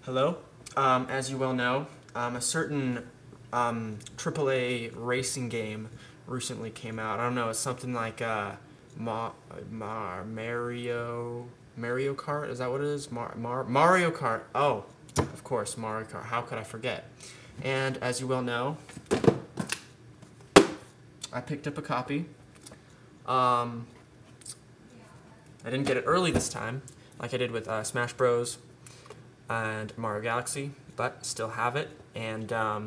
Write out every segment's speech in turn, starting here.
Hello. As you well know, a certain AAA racing game recently came out. I don't know, it's something like Mario Kart. Is that what it is? Mario Kart. Oh, of course, Mario Kart. How could I forget? And as you well know, I picked up a copy. I didn't get it early this time, like I did with Smash Bros. And Mario Galaxy, but still have it, and I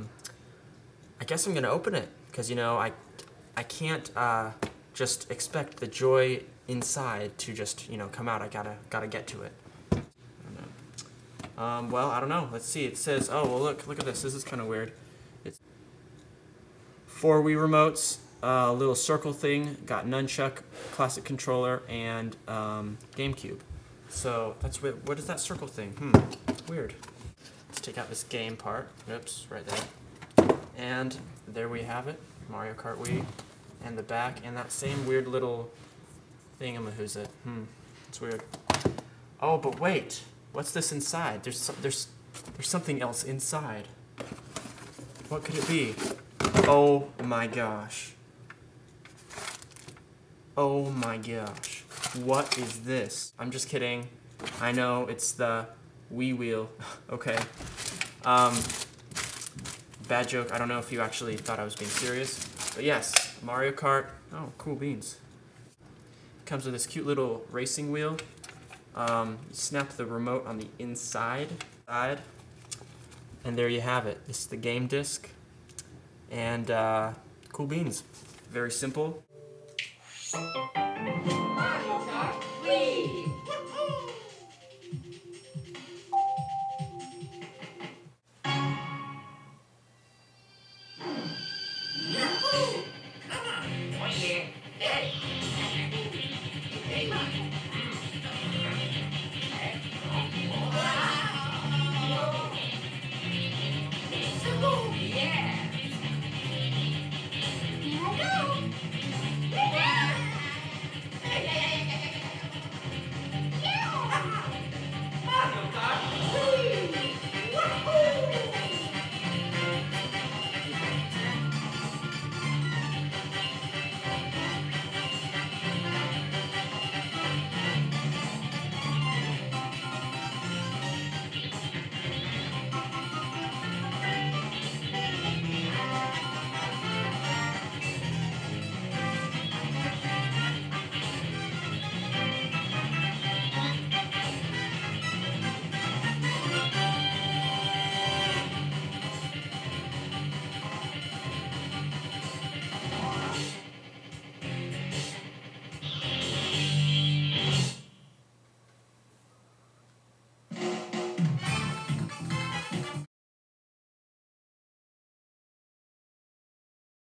guess I'm gonna open it because I can't just expect the joy inside to just come out. I gotta get to it. I don't know. Well, I don't know. Let's see. It says, oh well, look at this. This is kind of weird. It's 4 Wii remotes, a little circle thing, got nunchuck, classic controller, and GameCube. So that's weird. What is that circle thing? Weird. Let's take out this game part. Oops, right there. And there we have it, Mario Kart Wii, and the back, and that same weird little thingamahoosit. It's weird. Oh, but wait, what's this inside? There's something else inside. What could it be? Oh my gosh. Oh my gosh. What is this? I'm just kidding. I know, it's the Wii wheel. Okay. Bad joke. I don't know if you actually thought I was being serious. But yes, Mario Kart. Oh, cool beans. Comes with this cute little racing wheel. You snap the remote on the inside. And there you have it. This is the game disc. And cool beans. Very simple. Kart Wii!